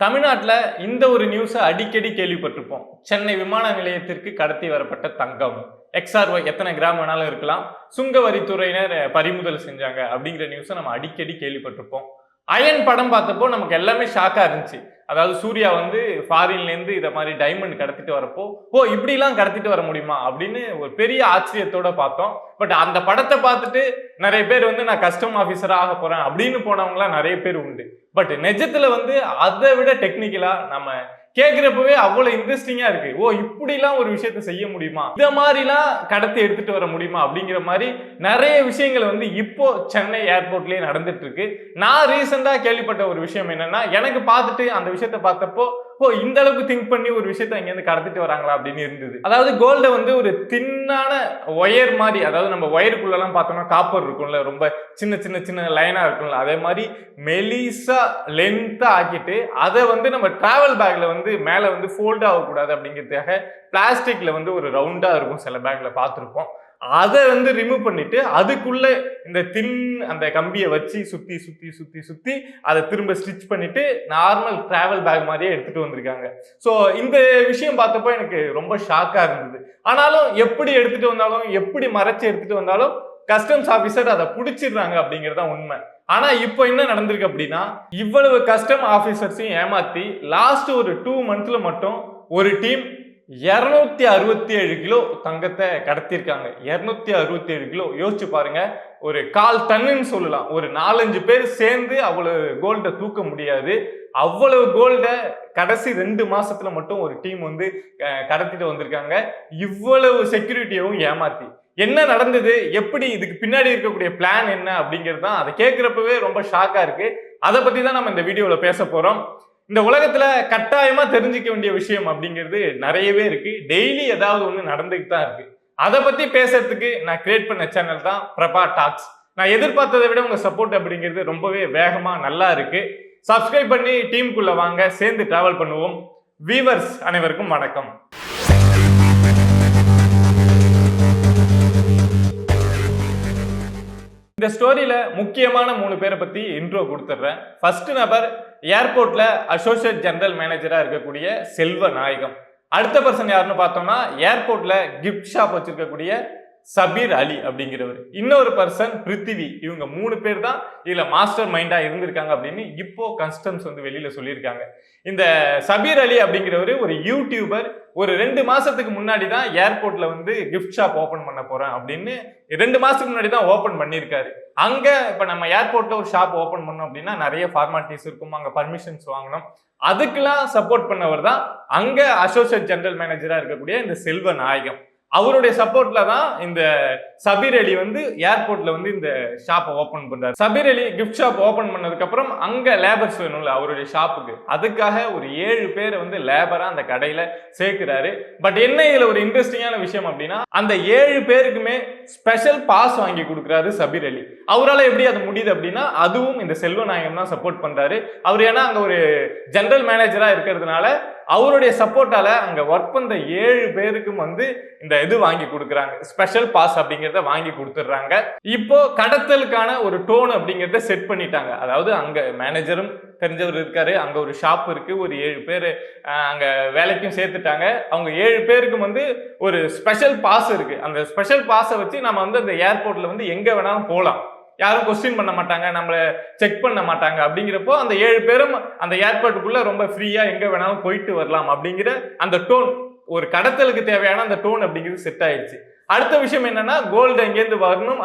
தமிழ்நாட்டுல இந்த ஒரு நியூஸை அடிக்கடி கேள்விப்பட்டிருப்போம். சென்னை விமான நிலையத்திற்கு கடத்தி வரப்பட்ட தங்கம். XRY எத்தனை கிராம் வேணாலும் இருக்கலாம். சுங்க வரித்துறையினர் பறிமுதல் செஞ்சாங்க அப்படிங்கிற நியூஸை நம்ம அடிக்கடி கேள்விப்பட்டிருப்போம். அயன் படம் பார்த்தப்போ நமக்கு எல்லாமே ஷாக்கா இருந்துச்சு. அதாவது சூர்யா வந்து ஃபாரின்ல இருந்து இத மாதிரி டைமண்ட் கடத்திட்டு வரப்போ, ஓ இப்படிலாம் கடத்திட்டு வர முடியுமா அப்படின்னு ஒரு பெரிய ஆச்சரியத்தோட பார்த்தோம். பட் அந்த படத்தை பார்த்துட்டு நிறைய பேர் வந்து நான் கஸ்டம் ஆபீசரா ஆக போறேன் அப்படின்னு போனவங்களாம் நிறைய பேர் உண்டு. பட் நிஜத்துல வந்து அதை விட டெக்னிக்கலா நம்ம கேட்கிறப்பவே அவ்வளவு இன்ட்ரெஸ்டிங்கா இருக்கு. ஓ இப்படிலாம் ஒரு விஷயத்த செய்ய முடியுமா, இத மாதிரிலாம் கடத்தி எடுத்துட்டு வர முடியுமா அப்படிங்கிற மாதிரி நிறைய விஷயங்கள் வந்து இப்போ சென்னை ஏர்போர்ட்லயே நடந்துட்டு இருக்கு. நான் ரீசெண்டா கேள்விப்பட்ட ஒரு விஷயம் என்னன்னா, எனக்கு பார்த்துட்டு அந்த விஷயத்த பார்த்தப்போ ஓ இந்த அளவுக்கு திங்க் பண்ணி ஒரு விஷயத்த இங்க இருந்து கடத்திட்டு வராங்களா அப்படின்னு இருந்தது. அதாவது கோல்ட வந்து ஒரு தின்னான ஒயர் மாதிரி, அதாவது நம்ம ஒயருக்குள்ள எல்லாம் பார்த்தோம்னா காப்பர் இருக்கும்ல, ரொம்ப சின்ன சின்ன சின்ன லைனா இருக்கும்ல, அதே மாதிரி மெலிசா லென்த்தா ஆக்கிட்டு அதை வந்து நம்ம டிராவல் பேக்ல வந்து மேல வந்து ஃபோல்ட் ஆகக்கூடாது அப்படிங்கிறதுக்காக பிளாஸ்டிக்ல வந்து ஒரு ரவுண்டா இருக்கும், சில பேக்ல பார்த்துருப்போம். அதை வந்து ரிமூவ் பண்ணிட்டு அதுக்குள்ள இந்த தின் அந்த கம்பியை வச்சு சுத்தி சுத்தி சுத்தி சுத்தி அதை திரும்ப ஸ்டிச் பண்ணிட்டு நார்மல் டிராவல் பேக் மாதிரியே எடுத்துட்டு வந்திருக்காங்க. ஸோ இந்த விஷயம் பார்த்தப்போ எனக்கு ரொம்ப ஷாக்கா இருந்தது. ஆனாலும் எப்படி எடுத்துட்டு வந்தாலும், எப்படி மறைச்சு எடுத்துட்டு வந்தாலும் கஸ்டம்ஸ் ஆபீசர் அதை பிடிச்சிடுறாங்க அப்படிங்கிறது தான் உண்மை. ஆனா இப்போ என்ன நடந்திருக்கு அப்படின்னா, இவ்வளவு கஸ்டம் ஆபீசர்ஸையும் ஏமாத்தி லாஸ்ட் ஒரு 2 monthsல மட்டும் ஒரு டீம் 267 கிலோ தங்கத்தை கடத்திருக்காங்க. 267 கிலோ யோசிச்சு பாருங்க. ஒரு 1/4 டன்னுன்னு சொல்லலாம். ஒரு 4-5 பேர் சேர்ந்து அவ்வளவு கோல்ட தூக்க முடியாது. அவ்வளவு கோல்ட கடைசி 2 மாசத்துல மட்டும் ஒரு டீம் வந்து கடத்திட்டு வந்திருக்காங்க. இவ்வளவு செக்யூரிட்டியவும் ஏமாத்தி என்ன நடந்தது, எப்படி இதுக்கு பின்னாடி இருக்கக்கூடிய பிளான் என்ன அப்படிங்கிறது தான் அதை கேட்கிறப்பவே ரொம்ப ஷாக்கா இருக்கு. அதை பத்தி தான் நம்ம இந்த வீடியோல பேச போறோம். இந்த உலகத்துல கட்டாயமா தெரிஞ்சுக்க வேண்டிய விஷயம் அப்படிங்கிறது நிறையவே இருக்கு. டெய்லி ஏதாவது ஒண்ணு நடந்துகிட்டு தான் இருக்கு. அதை பத்தி பேசுறதுக்கு நான் கிரியேட் பண்ண சேனல் தான் பிரபா டாக்ஸ். நான் எதிர்பார்த்ததை விட உங்க சப்போர்ட் அப்படிங்கிறது ரொம்பவே வேகமா நல்லா இருக்கு. சப்ஸ்கிரைப் பண்ணி டீமுக்குள்ள வாங்க, சேர்ந்து டிராவல் பண்ணுவோம். வீவர்ஸ் அனைவருக்கும் வணக்கம். இந்த ஸ்டோரியில முக்கியமான 3 பேரை பத்தி இன்ட்ரோ கொடுத்துட்றேன். ஃபர்ஸ்ட் நபர் ஏர்போர்ட்ல அசோசியேட் ஜெனரல் மேனேஜரா இருக்கக்கூடிய செல்வ நாயகம். அடுத்த பர்சன் யாருன்னு பார்த்தோம்னா ஏர்போர்ட்ல கிஃப்ட் ஷாப் வச்சிருக்கக்கூடிய சபீர் அலி அப்படிங்கிறவர். இன்னொரு பர்சன் பிருத்திவி. இவங்க 3 பேர் தான் இதுல மாஸ்டர் மைண்டா இருந்திருக்காங்க அப்படின்னு இப்போ கஸ்டம்ஸ் வந்து வெளியில சொல்லியிருக்காங்க. இந்த சபீர் அலி அப்படிங்கிறவர் ஒரு யூடியூபர். ஒரு 2 மாசத்துக்கு முன்னாடி தான் ஏர்போர்ட்ல வந்து கிஃப்ட் ஷாப் ஓபன் பண்ண போறேன் அப்படின்னு 2 மாசத்துக்கு முன்னாடி தான் ஓபன் பண்ணியிருக்காரு. அங்க இப்ப நம்ம ஏர்போர்ட்ல ஒரு ஷாப் ஓபன் பண்ணோம் அப்படின்னா நிறைய ஃபார்மாலிட்டிஸ் இருக்கும், அங்க பர்மிஷன்ஸ் வாங்கணும். அதுக்கெல்லாம் சப்போர்ட் பண்ணவர் தான் அங்க அசோசியேட் ஜெனரல் மேனேஜரா இருக்கக்கூடிய இந்த செல்வ நாயகம். அவருடைய சப்போர்ட்ல தான் இந்த சபீர் அலி வந்து ஏர்போர்ட்ல வந்து இந்த ஷாப்பை ஓபன் பண்றாரு. சபீர் அலி கிஃப்ட் ஷாப் ஓபன் பண்ணதுக்கு அப்புறம் அங்க லேபர்ஸ் வேணும்ல அவருடைய ஷாப்புக்கு, அதுக்காக ஒரு 7 பேரை வந்து லேபரா அந்த கடையில சேர்க்கிறாரு. பட் என்ன இதுல ஒரு இன்ட்ரெஸ்டிங்கான விஷயம் அப்படின்னா, அந்த 7 பேருக்குமே ஸ்பெஷல் பாஸ் வாங்கி கொடுக்குறாரு சபீர் அலி. அவரால் எப்படி அது முடியுது அப்படின்னா, அதுவும் இந்த செல்வநாயகம் தான் சப்போர்ட் பண்றாரு. அவர் ஏன்னா அங்க ஒரு ஜெனரல் மேனேஜரா இருக்கிறதுனால அவருடைய சப்போர்ட்டால அங்க ஒர்க் பண்ற 7 பேருக்கும் வந்து இந்த இது வாங்கி கொடுக்குறாங்க, ஸ்பெஷல் பாஸ் அப்படிங்கிறத வாங்கி கொடுத்துடுறாங்க. இப்போ கடத்தலுக்கான ஒரு டோன் அப்படிங்கிறத செட் பண்ணிட்டாங்க. அதாவது அங்க மேனேஜரும் தெரிஞ்சவர் இருக்காரு, அங்க ஒரு ஷாப் இருக்கு, ஒரு 7 பேர் அங்க வேலைக்கும் சேர்த்துட்டாங்க. அவங்க 7 பேருக்கும் வந்து ஒரு ஸ்பெஷல் பாஸ் இருக்கு. அந்த ஸ்பெஷல் பாஸை வச்சு நம்ம வந்து அந்த ஏர்போர்ட்ல வந்து எங்க வேணாலும் போகலாம், யாரும் கொஸ்டின் பண்ண மாட்டாங்க, நம்மளை செக் பண்ண மாட்டாங்க. அப்படிங்கிறப்போ அந்த 7 பேரும் அந்த ஏர்போர்ட்டுக்குள்ள ரொம்ப ஃப்ரீயா எங்க வேணாலும் போயிட்டு வரலாம் அப்படிங்கிற அந்த டோன், ஒரு கடத்தலுக்கு தேவையான அந்த டோன் அப்படிங்கிறது செட் ஆயிடுச்சு. அடுத்த விஷயம் என்னன்னா, கோல்டு இங்கேருந்து வரணும்,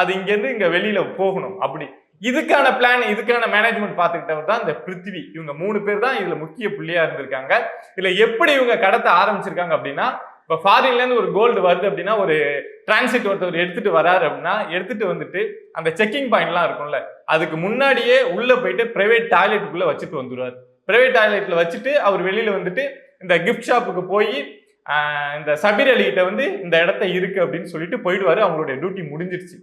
அது இங்கேருந்து இங்க வெளியில போகணும். அப்படி இதுக்கான பிளான், இதுக்கான மேனேஜ்மெண்ட் பார்த்துக்கிட்டவர் தான் இந்த பிருத்திவி. இவங்க 3 பேர் தான் இதுல முக்கிய புள்ளியா இருந்திருக்காங்க. இதுல எப்படி இவங்க கடத்த ஆரம்பிச்சிருக்காங்க அப்படின்னா, இப்போ ஃபாரின்ல இருந்து ஒரு கோல்டு வருது அப்படின்னா, ஒரு டிரான்சிட் ஒருத்தர் எடுத்துட்டு வராரு அப்படின்னா, எடுத்துட்டு வந்துட்டு அந்த செக்கிங் பாயிண்ட்லாம் இருக்கும்ல, அதுக்கு முன்னாடியே உள்ள போயிட்டு பிரைவேட் டாய்லெட்டுக்குள்ள வச்சுட்டு வந்துடுவார். பிரைவேட் டாய்லெட்ல வச்சுட்டு அவர் வெளியில வந்துட்டு இந்த கிஃப்ட் ஷாப்புக்கு போய் இந்த சபீர் அலி கிட்ட வந்து இந்த இடத்த இருக்கு அப்படின்னு சொல்லிட்டு போயிடுவாரு. அவங்களுடைய டியூட்டி முடிஞ்சிருச்சு.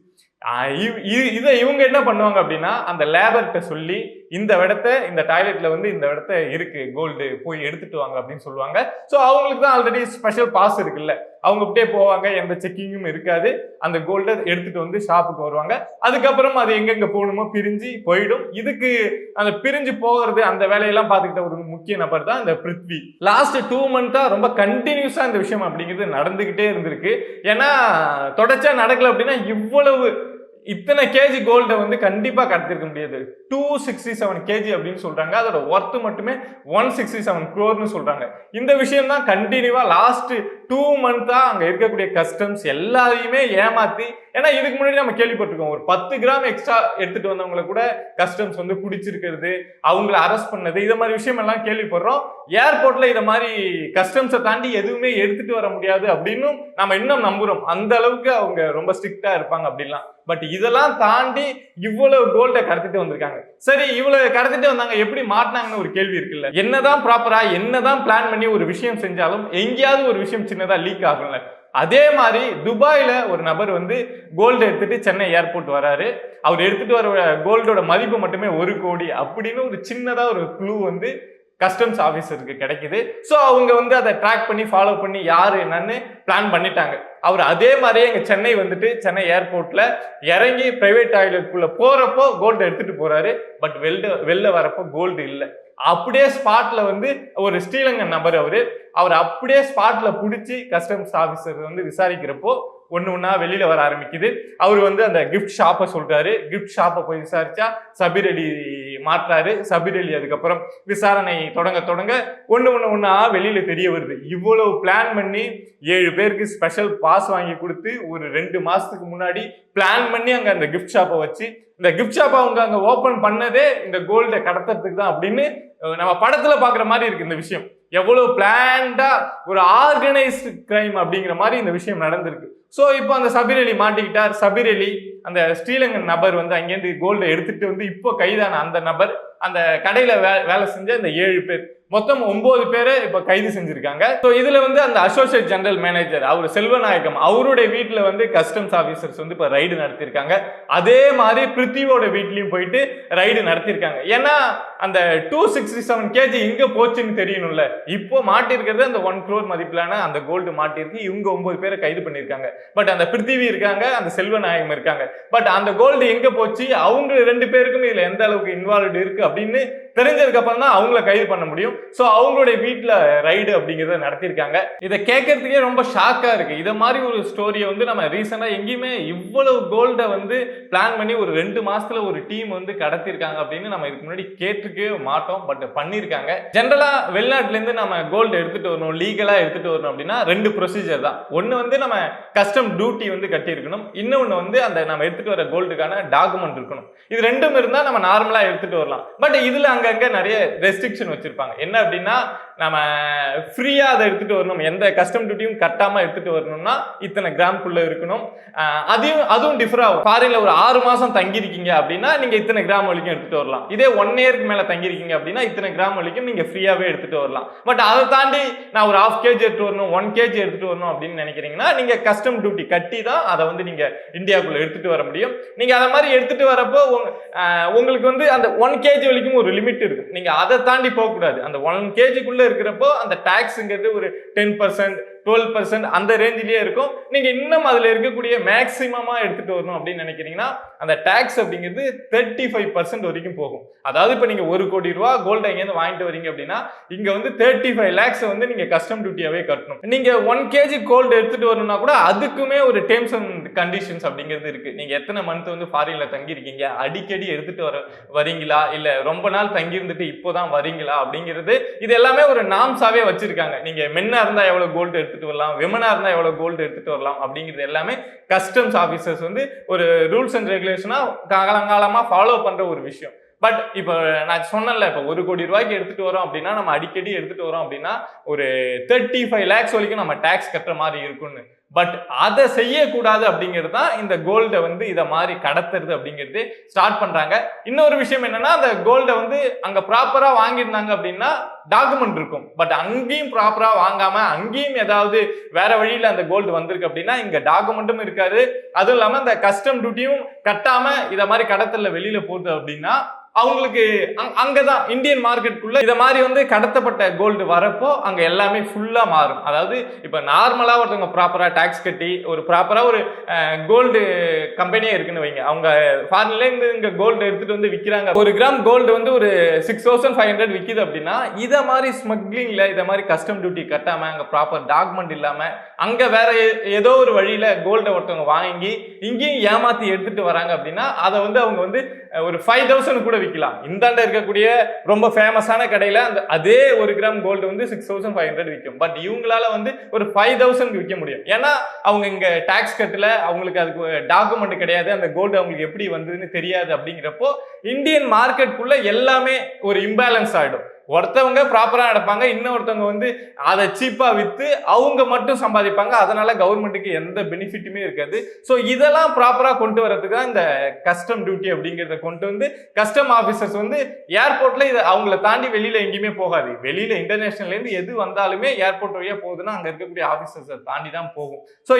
இதை இவங்க என்ன பண்ணுவாங்க அப்படின்னா, அந்த லேபர்கிட்ட சொல்லி இந்த இடத்த இந்த டாய்லெட்ல வந்து இந்த இடத்த இருக்கு கோல்டு போய் எடுத்துட்டு வாங்க அப்படின்னு சொல்லுவாங்க. ஸோ அவங்களுக்கு தான் ஆல்ரெடி ஸ்பெஷல் பாஸ் இருக்குல்ல, அவங்க அப்படியே போவாங்க, எந்த செக்கிங்கும் இருக்காது. அந்த கோல்டை எடுத்துட்டு வந்து ஷாப்புக்கு வருவாங்க. அதுக்கப்புறம் அது எங்கெங்க போகணுமோ பிரிஞ்சு போயிடும். இதுக்கு அந்த பிரிஞ்சு போகிறது அந்த வேலையெல்லாம் பார்த்துக்கிட்ட ஒரு முக்கிய நபர் தான் இந்த பிருத்வி. லாஸ்ட் 2 மந்த்தா ரொம்ப கண்டினியூஸா இந்த விஷயம் அப்படிங்கிறது நடந்துகிட்டே இருந்திருக்கு. ஏன்னா தொடர்ச்சியா நடக்கல அப்படின்னா இத்தனை கேஜி கோல்டை வந்து கண்டிப்பா கடத்திருக்க முடியாது. 267 கேஜி அப்படின்னு சொல்றாங்க. அதோட ஒர்த் மட்டுமே 167 crore சொல்றாங்க. இந்த விஷயம் தான் கண்டினியூவா லாஸ்ட் 2 மந்த்தா அங்க இருக்கக்கூடிய கஸ்டம்ஸ் எல்லாரையுமே ஏமாத்தி, ஏன்னா இதுக்கு முன்னாடி நம்ம கேள்விப்பட்டிருக்கோம், ஒரு 10 கிராம் எக்ஸ்ட்ரா எடுத்துட்டு வந்தவங்களை கூட கஸ்டம்ஸ் வந்து பிடிச்சிருக்கிறது, அவங்களை அரெஸ்ட் பண்ணது, இதை மாதிரி விஷயம் எல்லாம் கேள்விப்படுறோம். ஏர்போர்ட்ல இதை மாதிரி கஸ்டம்ஸை தாண்டி எதுவுமே எடுத்துட்டு வர முடியாது அப்படின்னு நம்ம இன்னும் நம்புறோம். அந்த அளவுக்கு அவங்க ரொம்ப ஸ்ட்ரிக்டா இருப்பாங்க அப்படின்லாம். பட் இதெல்லாம் தாண்டி இவ்வளவு கோல்டை கடத்திட்டு வந்திருக்காங்க. சரி, இவ்வளவு கடத்திட்டு வந்தாங்க, எப்படி மாட்டினாங்கன்னு ஒரு கேள்வி இருக்குல்ல. என்னதான் ப்ராப்பரா என்னதான் பிளான் பண்ணி ஒரு விஷயம் செஞ்சாலும் எங்கேயாவது ஒரு விஷயம் சின்னதா லீக் ஆகும்ல. அதே மாதிரி துபாயில ஒரு நபர் வந்து கோல்டு எடுத்துட்டு சென்னை ஏர்போர்ட் வராரு. அவர் எடுத்துட்டு வர கோல்டோட மதிப்பு மட்டுமே 1 கோடி அப்படின்னு ஒரு சின்னதா ஒரு க்ளூ வந்து கஸ்டம்ஸ் ஆஃபீஸருக்கு கிடைக்குது. ஸோ அவங்க வந்து அதை ட்ராக் பண்ணி ஃபாலோ பண்ணி யாரு என்னன்னு பிளான் பண்ணிட்டாங்க. அவர் அதே மாதிரியே எங்க சென்னை வந்துட்டு சென்னை ஏர்போர்ட்ல இறங்கி பிரைவேட் டாய்லெட்குள்ள போறப்போ கோல்டு எடுத்துட்டு போறாரு. பட் வெளில வரப்போ கோல்டு இல்லை. அப்படியே ஸ்பாட்ல வந்து ஒரு ஸ்ரீலங்கன் நபர் அவர் அப்படியே ஸ்பாட்ல பிடிச்சி கஸ்டம்ஸ் ஆஃபீஸர் வந்து விசாரிக்கிறப்போ ஒண்ணா வெளியில வர ஆரம்பிக்குது. அவர் வந்து அந்த கிஃப்ட் ஷாப்பை சொல்றாரு. கிஃப்ட் ஷாப்பை போய் விசாரிச்சா சபீர் அலி மாற்றாரு. சபீர் அலி அதுக்கப்புறம் விசாரணை தொடங்க ஒண்ணா வெளியில தெரிய வருது. இவ்வளவு பிளான் பண்ணி 7 பேருக்கு ஸ்பெஷல் பாஸ் வாங்கி கொடுத்து ஒரு 2 மாசத்துக்கு முன்னாடி பிளான் பண்ணி அங்க அந்த கிஃப்ட் ஷாப்பை வச்சு, இந்த கிஃப்ட் ஷாப்பை அவங்க அங்க ஓபன் பண்ணதே இந்த கோல்டை கடத்துறதுக்கு தான் அப்படின்னு நம்ம படத்துல பாக்குற மாதிரி இருக்கு இந்த விஷயம். எவ்வளவு பிளான்டா ஒரு ஆர்கனைஸ்டு கிரைம் அப்படிங்கிற மாதிரி இந்த விஷயம் நடந்திருக்கு. ஸோ இப்போ அந்த சபீர் அலி மாட்டிக்கிட்டார். சபீர் அலி அந்த ஸ்ரீலங்கன் நபர் வந்து அங்கேருந்து கோல்டை எடுத்துட்டு வந்து இப்போ கைதான அந்த நபர், அந்த கடையில வேலை செஞ்ச இந்த 7 பேர், மொத்தம் 9 பேரை இப்ப கைது செஞ்சிருக்காங்க. ஸோ இதுல வந்து அந்த அசோசியேட் ஜெனரல் மேனேஜர் அவர் செல்வநாயகம் அவருடைய வீட்டுல வந்து கஸ்டம்ஸ் ஆபீசர்ஸ் வந்து இப்ப ரைடு நடத்திருக்காங்க. அதே மாதிரி பிருத்திவோட வீட்லயும் போயிட்டு ரைடு நடத்திருக்காங்க. ஏன்னா அந்த 267 கேஜி இங்க போச்சுன்னு தெரியணும்ல. இப்போ மாட்டிருக்கிறது அந்த 1 crore மதிப்பிலான அந்த கோல்டு மாட்டிருக்கு. இவங்க 9 பேரை கைது பண்ணிருக்காங்க. பட் அந்த பிருத்திவி இருக்காங்க, அந்த செல்வநாயகம் இருக்காங்க. பட் அந்த கோல்டு எங்க போச்சு, அவங்க 2 பேருக்கும் இதுல எந்த அளவுக்கு இன்வால்வ் இருக்கு அப்படின்னு தெரிஞ்சதுக்கு அப்புறம் தான் அவங்கள கைது பண்ண முடியும். சோ அவங்களுடைய வீட்டுல ரைடு அப்படிங்கறத நடத்திருக்காங்க. இதை கேட்கறதுக்கே ரொம்ப ஷாக்கா இருக்கு. இத மாதிரி ஒரு ஸ்டோரியை வந்து நம்ம ரீசெண்டா எங்கேயுமே இவ்வளவு கோல்டை வந்து பிளான் பண்ணி ஒரு 2 மாசத்துல ஒரு டீம் வந்து கடத்திருக்காங்க அப்படின்னு நம்ம இதுக்கு முன்னாடி கேட்டிருக்கவே மாட்டோம். பட் பண்ணிருக்காங்க. ஜெனரலா வெளிநாட்டுல இருந்து நம்ம கோல்டு எடுத்துட்டு வரணும், லீகலா எடுத்துட்டு வரணும் அப்படின்னா 2 ப்ரொசீஜர் தான். ஒன்னு வந்து நம்ம கஸ்டம் டியூட்டி வந்து கட்டி இருக்கணும். இன்னொன்னு வந்து அந்த நம்ம எடுத்துட்டு வர கோல்டுக்கான டாக்குமெண்ட் இருக்கணும். இது ரெண்டும் இருந்தா நம்ம நார்மலா எடுத்துட்டு வரலாம். பட் இதுல அங்கங்க நிறைய ரெஸ்ட்ரிக்ஷன் வச்சிருப்பாங்க. என்ன அப்படின்னா, நம்ம ஃப்ரீயா அதை எடுத்துட்டு வரணும், எந்த கஸ்டம் டியூட்டியும் கட்டாம எடுத்துட்டு வரணும்னா இத்தனை கிராம்குள்ள இருக்கணும். அதுவும் டிஃபர் ஆகும். ஃபாரின்ல ஒரு 6 மாசம் தங்கிருக்கீங்க அப்படின்னா நீங்க இத்தனை கிராம் வரைக்கும் எடுத்துட்டு வரலாம். இதே 1 இயருக்கு மேல தங்கிருக்கீங்க அப்படின்னா இத்தனை கிராம் வரைக்கும் நீங்க ஃப்ரீயாவே எடுத்துட்டு வரலாம். பட் அதை தாண்டி நான் ஒரு 1/2 kg எடுத்துட்டு வரணும், 1 kg எடுத்துட்டு வரணும் அப்படின்னு நினைக்கிறீங்கன்னா நீங்க கஸ்டம் டியூட்டி கட்டி தான் அதை வந்து நீங்க இந்தியாவுக்குள்ள எடுத்துட்டு வர முடியும். நீங்க அதை மாதிரி எடுத்துட்டு வரப்போ உங்களுக்கு வந்து அந்த 1 kg வரைக்கும் ஒரு லிமிட் இருக்கு. நீங்க அதை தாண்டி போக கூடாது. அந்த 1 kgக்குள்ள இருக்கிறப்போ அந்த டாக்ஸ்ங்கிறது ஒரு 10%, 12% அந்த ரேஞ்சிலேயே இருக்கும். நீங்க இன்னும் அதுல இருக்கக்கூடிய மேக்சிமமா எடுத்துட்டு வரணும் அப்படின்னு நினைக்கிறீங்கன்னா அந்த டாக்ஸ் அப்படிங்கிறது 35% வரைக்கும் போகும். அதாவது இப்ப நீங்க 1 கோடி ரூபாய் கோல்டு எங்கேருந்து வாங்கிட்டு வரீங்க அப்படின்னா இங்க வந்து 35 lakhs வந்து நீங்க கஸ்டம் டியூட்டியாவே கட்டணும். நீங்க 1 kg கோல்டு எடுத்துட்டு வரணும்னா கூட அதுக்குமே ஒரு டேர்ம்ஸ் அண்ட் கண்டிஷன்ஸ் அப்படிங்கிறது இருக்கு. நீங்க எத்தனை மந்த் வந்து ஃபாரின்ல தங்கி இருக்கீங்க, அடிக்கடி எடுத்துட்டு வரீங்களா, இல்ல ரொம்ப நாள் தங்கி இருந்துட்டு இப்போதான் வரீங்களா அப்படிங்கிறது, இது எல்லாமே ஒரு நாம்ஸாவே வச்சிருக்காங்க. நீங்க மென்னா இருந்தா எவ்வளவு கோல்டு எடுத்துட்டு வரலாம், விமனா இருந்தா எவ்வளவு கோல்டு எடுத்துட்டு வரலாம் அப்படிங்கிறது எல்லாமே கஸ்டம்ஸ் ஆபீசர்ஸ் வந்து ஒரு ரூல்ஸ் அண்ட் ரெகுலேஷனா காலங்காலமா ஃபாலோ பண்ற ஒரு விஷயம். பட் இப்போ நான் சொன்னேன்ல, இப்போ 1 கோடி ரூபாய்க்கு எடுத்துட்டு வரோம் அப்படின்னா நம்ம அடிக்கடி எடுத்துட்டு வரோம் அப்படின்னா ஒரு 35 lakhs வரைக்கும் நம்ம டாக்ஸ் கட்டுற மாதிரி இருக்கும்னு. பட் அதை செய்யக்கூடாது அப்படிங்கிறது தான் இந்த கோல்டை வந்து இதை மாதிரி கடத்துறது அப்படிங்கிறது ஸ்டார்ட் பண்றாங்க. இன்னொரு விஷயம் என்னன்னா, அந்த கோல்டை வந்து அங்க ப்ராப்பரா வாங்கியிருந்தாங்க அப்படின்னா டாக்குமெண்ட் இருக்கும். பட் அங்கேயும் ப்ராப்பரா வாங்காம அங்கேயும் ஏதாவது வேற வழியில அந்த கோல்டு வந்திருக்கு அப்படின்னா இங்க டாக்குமெண்ட்டும் இருக்காது. அதுவும் இல்லாம இந்த கஸ்டம் டியூட்டியும் கட்டாம இதை மாதிரி கடத்தல வெளியில போகுது அப்படின்னா அவங்களுக்கு அங்கதான் இந்தியன் மார்க்கெட்டுக்குள்ள இத மாதிரி வந்து கடத்தப்பட்ட கோல்டு வரப்போ அங்க எல்லாமே ஃபுல்லா மாறும். அதாவது இப்ப நார்மலா ஒருத்தவங்க ப்ராப்பரா டாக்ஸ் கட்டி ஒரு ப்ராப்பரா ஒரு கோல்டு கம்பெனியே இருக்குன்னு வைங்க, அவங்க ஃபாரின்ல இருந்து இங்க கோல்டு எடுத்துட்டு வந்து விக்கிறாங்க, 1 கிராம் கோல்டு வந்து ஒரு 6500 விக்குது அப்படின்னா, இத மாதிரி ஸ்மக்லிங்ல இத மாதிரி கஸ்டம் டியூட்டி கட்டாம அங்க ப்ராப்பர் டாக்குமெண்ட் இல்லாம அங்க வேற ஏதோ ஒரு வழியில கோல்ட ஒருத்தவங்க வாங்கி இங்கேயும் ஏமாத்தி எடுத்துட்டு வராங்க அப்படின்னா அதை வந்து அவங்க வந்து ஒரு 5000 கூட விற்கலாம். இந்தாண்ட இருக்கக்கூடிய ரொம்ப ஃபேமஸான கடையில அந்த அதே 1 கிராம் கோல்டு வந்து 6500 விற்கும். பட் இவங்களால வந்து ஒரு 5000 விற்க முடியும். ஏன்னா அவங்க இங்க டாக்ஸ் கட்டல, அவங்களுக்கு அதுக்கு டாக்குமெண்ட் கிடையாது, அந்த கோல்டு அவங்களுக்கு எப்படி வந்ததுன்னு தெரியாது. அப்படிங்கிறப்போ இந்தியன் மார்க்கெட்டுக்குள்ள எல்லாமே ஒரு இம்பேலன்ஸ் ஆயிடும். ஒருத்தவங்க ப்ராப்பரா நடப்பாங்க, இன்னொருத்தவங்க வந்து அதை சீப்பா வித்து அவங்க மட்டும் சம்பாதிப்பாங்க. அதனால கவர்மெண்ட்டுக்கு எந்த பெனிஃபிட்டுமே இருக்காது. ஸோ இதெல்லாம் ப்ராப்பரா கொண்டு வரதுக்கு தான் இந்த கஸ்டம் டியூட்டி அப்படிங்கிறத கொண்டு வந்து கஸ்டம் ஆஃபீஸர்ஸ் வந்து ஏர்போர்ட்ல இதை அவங்கள தாண்டி வெளியில எங்கேயுமே போகாது. வெளியில இன்டர்நேஷனல்ல இருந்து எது வந்தாலுமே ஏர்போர்ட் வழியா போகுதுன்னா அங்க இருக்கக்கூடிய ஆஃபீஸர்ஸை தாண்டி தான் போகும். ஸோ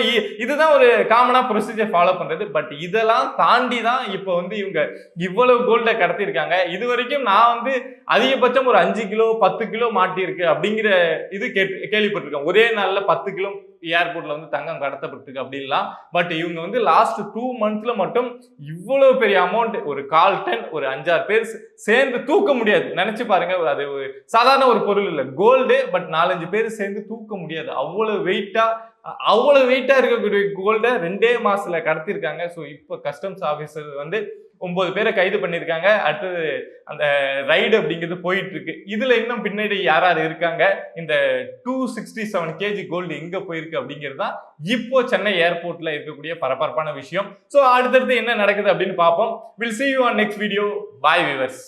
இதுதான் ஒரு காமனா ப்ரொசீஜர் ஃபாலோ பண்றது. பட் இதெல்லாம் தாண்டி தான் இப்போ வந்து இவங்க இவ்வளவு கோல்டை கடத்திருக்காங்க. இது வரைக்கும் நான் வந்து அதிகபட்சம் ஒரு 5 கிலோ 10 கிலோ மாட்டி இருக்கு அப்படிங்கிற இது கேள்விப்பட்டிருக்கேன். ஒரே நாள்ல 10 கிலோ ஏர்போர்ட்ல வந்து தங்கம் கடத்தப்பட்டிருக்கு அப்படின்லாம். பட் இவங்க வந்து லாஸ்ட் 2 மந்த்ஸ்ல மட்டும் இவ்வளவு பெரிய அமௌண்ட், ஒரு 1/4 டன், ஒரு 5-6 பேர் சேர்ந்து தூக்க முடியாது. நினைச்சு பாருங்க, அது சாதாரண ஒரு பொருள் இல்லை, கோல்டு. பட் 4-5 பேர் சேர்ந்து தூக்க முடியாது. அவ்வளவு வெயிட்டா இருக்கக்கூடிய கோல்டை 2 மாசத்துல கடத்திருக்காங்க. ஸோ இப்போ கஸ்டம்ஸ் ஆஃபீஸர் வந்து 9 பேரை கைது பண்ணியிருக்காங்க. அடுத்தது அந்த ரைடு அப்படிங்கிறது போயிட்டு இருக்கு. இதுல இன்னும் பின்னாடி யார் இருக்காங்க, இந்த 267 kg கோல்டு எங்க போயிருக்கு அப்படிங்கிறது தான் இப்போ சென்னை ஏர்போர்ட்ல இருக்கக்கூடிய பரபரப்பான விஷயம். ஸோ அடுத்தடுத்து என்ன நடக்குது அப்படின்னு பார்ப்போம். Will see you on next video. Bye viewers.